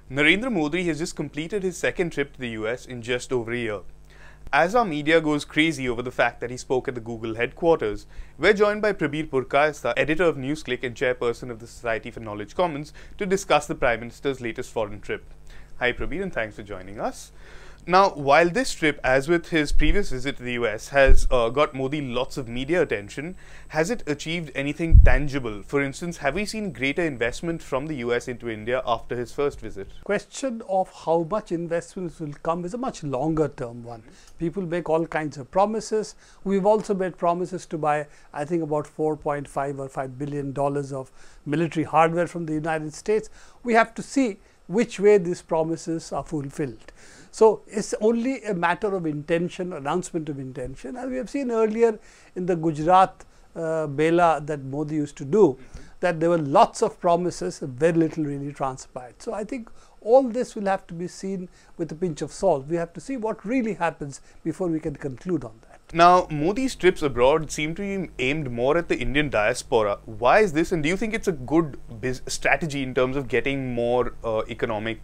Narendra Modi has just completed his second trip to the US in just over a year. As our media goes crazy over the fact that he spoke at the Google headquarters, we're joined by Prabir Purkayastha, editor of NewsClick and chairperson of the Society for Knowledge Commons, to discuss the Prime Minister's latest foreign trip. Hi Prabir, and thanks for joining us. Now, while this trip, as with his previous visit to the US, has got Modi lots of media attention, has it achieved anything tangible? For instance, have we seen greater investment from the US into India after his first visit? Question of how much investments will come is a much longer term one. People make all kinds of promises. We've also made promises to buy, I think, about $4.5 or $5 billion of military hardware from the United States. We have to see which way these promises are fulfilled. So it's only a matter of intention, announcement of intention. And we have seen earlier in the Gujarat Bela that Modi used to do, that there were lots of promises, very little really transpired. So I think all this will have to be seen with a pinch of salt. We have to see what really happens before we can conclude on that. Now, Modi's trips abroad seem to be aimed more at the Indian diaspora. Why is this, and do you think it's a good strategy in terms of getting more economic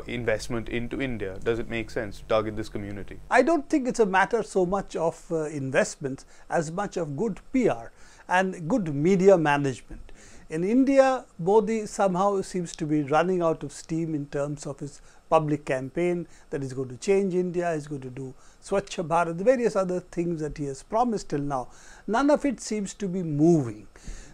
investment into India? Does it make sense to target this community? I don't think it's a matter so much of investments as much of good PR and good media management. In India, Modi somehow seems to be running out of steam in terms of his public campaign that is going to change India, is going to do Swachh Bharat, the various other things that he has promised till now. None of it seems to be moving.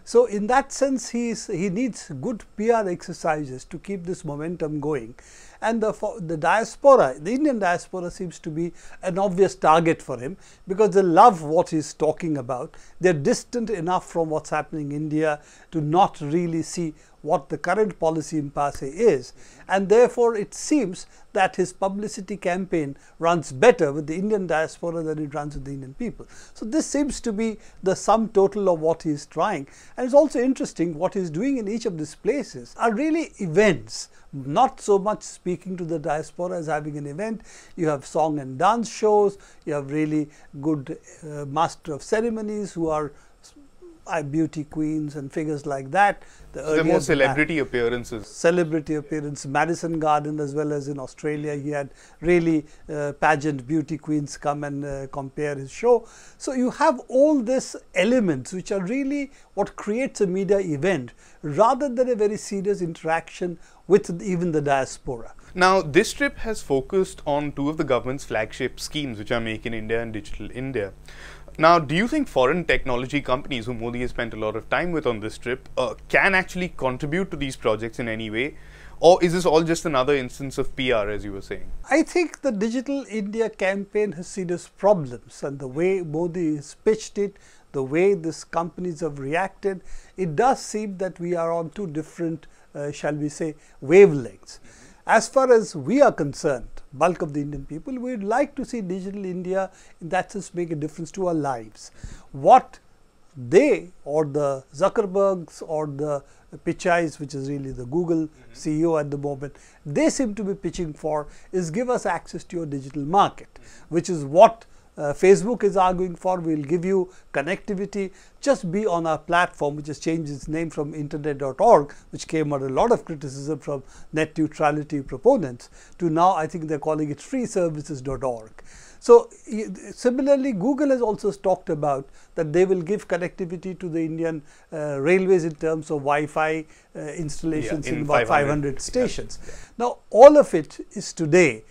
So in that sense, he needs good PR exercises to keep this momentum going. And the diaspora, the Indian diaspora, seems to be an obvious target for him because they love what he's talking about. They're distant enough from what's happening in India to not really see what the current policy impasse is. And therefore, it seems that his publicity campaign runs better with the Indian diaspora than it runs with the Indian people. So this seems to be the sum total of what he's trying. And it's also interesting what he's doing in each of these places are really events, not so much speaking to the diaspora as having an event. You have song and dance shows, you have really good master of ceremonies who are beauty queens and figures like that. So they're more celebrity appearances. Celebrity appearance, Madison Garden, as well as in Australia, he had really pageant beauty queens come and compare his show. So you have all these elements which are really what creates a media event rather than a very serious interaction with even the diaspora. Now, this trip has focused on two of the government's flagship schemes, which are Make in India and Digital India. Now, do you think foreign technology companies, who Modi has spent a lot of time with on this trip, can actually contribute to these projects in any way? Or is this all just another instance of PR, as you were saying? I think the Digital India campaign has serious problems, and the way Modi has pitched it, the way these companies have reacted, it does seem that we are on two different, shall we say, wavelengths. As far as we are concerned, bulk of the Indian people, we would like to see Digital India in that sense make a difference to our lives. What they or the Zuckerbergs or the Pichais, which is really the Google CEO at the moment, they seem to be pitching for is give us access to your digital market, which is what Facebook is arguing for. We'll give you connectivity, just be on our platform, which has changed its name from internet.org, which came under a lot of criticism from net neutrality proponents, to now I think they're calling it freeservices.org. So similarly, Google has also talked about that they will give connectivity to the Indian railways in terms of Wi-Fi installations in about 500 stations. Yeah. Now, all of it is today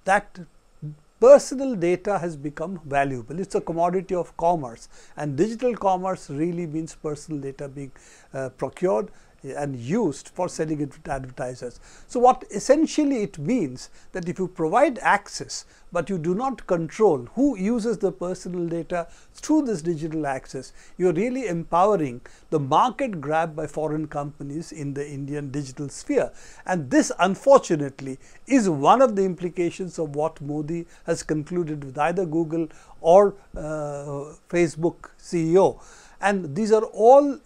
that personal data has become valuable. It's a commodity of commerce, and digital commerce really means personal data being procured and used for selling it to advertisers. So what essentially it means that if you provide access but you do not control who uses the personal data through this digital access, you are really empowering the market grab by foreign companies in the Indian digital sphere. And this, unfortunately, is one of the implications of what Modi has concluded with either Google or Facebook CEO. And these are all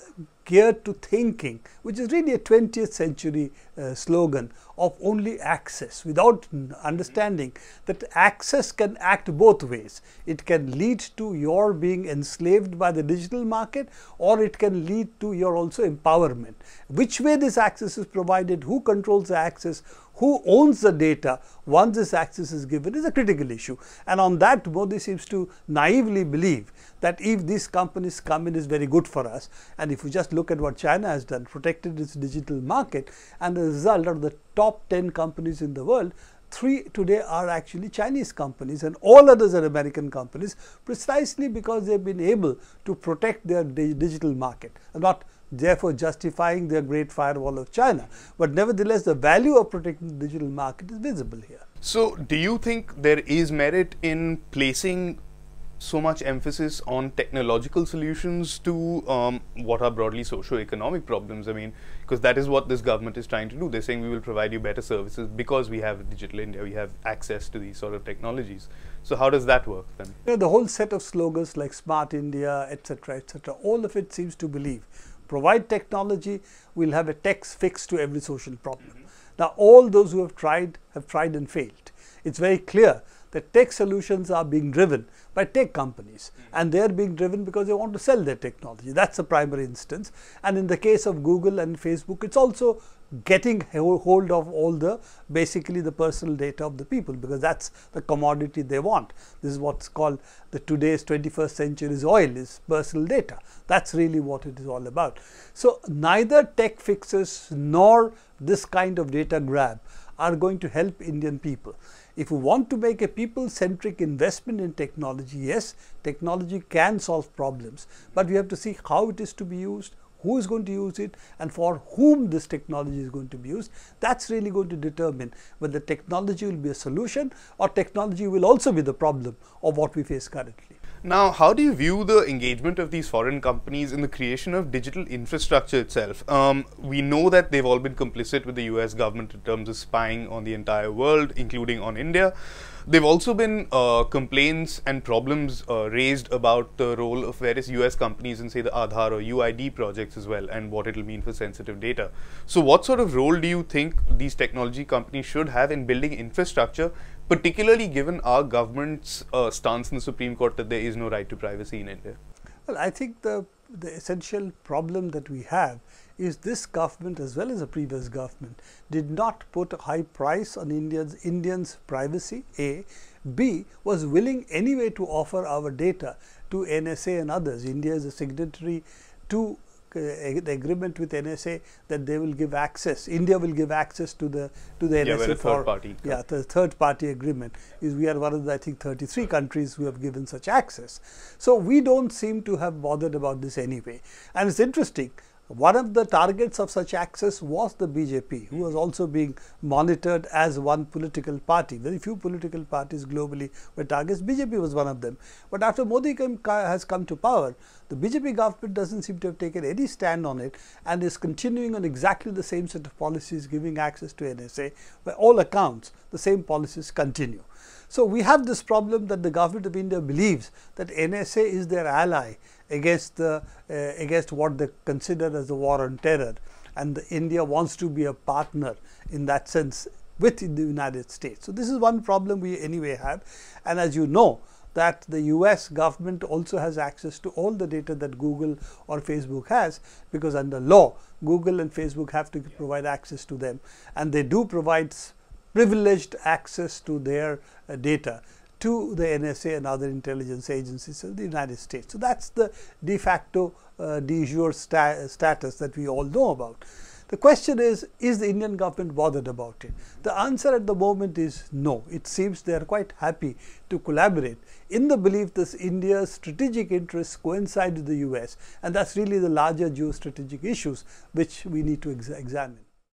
geared to thinking, which is really a 20th century slogan of only access, without understanding that access can act both ways. It can lead to your being enslaved by the digital market, or it can lead to your also empowerment. Which way this access is provided, who controls the access, who owns the data once this access is given, is a critical issue. And on that, Modi seems to naively believe that if these companies come in, is very good for us. And if we just look at what China has done, protected its digital market, and the result of the top 10 companies in the world, 3 today are actually Chinese companies, and all others are American companies, precisely because they have been able to protect their digital market. I'm not therefore justifying their great firewall of China, but nevertheless the value of protecting the digital market is visible here. So do you think there is merit in placing so much emphasis on technological solutions to what are broadly socio-economic problems? I mean, because that is what this government is trying to do. They're saying we will provide you better services because we have digital India, we have access to these sort of technologies. So how does that work then? You know, the whole set of slogans like Smart India, etc., all of it seems to believe provide technology, we'll have a tech fix to every social problem. Now, all those who have tried and failed. It's very clear that tech solutions are being driven by tech companies, and they are being driven because they want to sell their technology. That's the primary instance. And in the case of Google and Facebook, it's also getting hold of all the basically the personal data of the people, because that's the commodity they want. This is what's called the today's 21st century's oil, is personal data. That's really what it is all about. So neither tech fixes nor this kind of data grab are going to help Indian people. If we want to make a people-centric investment in technology, yes, technology can solve problems, but we have to see how it is to be used, who is going to use it, and for whom this technology is going to be used. That's really going to determine whether technology will be a solution or technology will also be the problem of what we face currently. Now, how do you view the engagement of these foreign companies in the creation of digital infrastructure itself? We know that they've all been complicit with the US government in terms of spying on the entire world, including on India. There have also been complaints and problems raised about the role of various US companies in, say, the Aadhaar or UID projects as well, and what it will mean for sensitive data. So what sort of role do you think these technology companies should have in building infrastructure, particularly given our government's stance in the Supreme Court that there is no right to privacy in India? Well, I think the essential problem that we have is this government, as well as the previous government, did not put a high price on Indians' privacy, A. B, was willing anyway to offer our data to NSA and others. India is a signatory to the agreement with NSA that they will give access. India will give access to the NSA third party. Yeah, the third party agreement is we are one of the, I think, 33 countries who have given such access. So we don't seem to have bothered about this anyway. And it's interesting. One of the targets of such access was the BJP, who was also being monitored as one political party. Very few political parties globally were targets. BJP was one of them. But after Modi has come to power, the BJP government doesn't seem to have taken any stand on it and is continuing on exactly the same set of policies, giving access to NSA. By all accounts, the same policies continue. So we have this problem that the government of India believes that NSA is their ally against what they consider as a war on terror, and India wants to be a partner in that sense with the United States. So this is one problem we anyway have, and as you know, that the US government also has access to all the data that Google or Facebook has, because under law Google and Facebook have to provide access to them, and they do provide privileged access to their data to the NSA and other intelligence agencies of the United States. So that's the de facto de jure status that we all know about. The question is the Indian government bothered about it? The answer at the moment is no. It seems they are quite happy to collaborate in the belief that India's strategic interests coincide with the US, and that's really the larger geostrategic issues which we need to examine.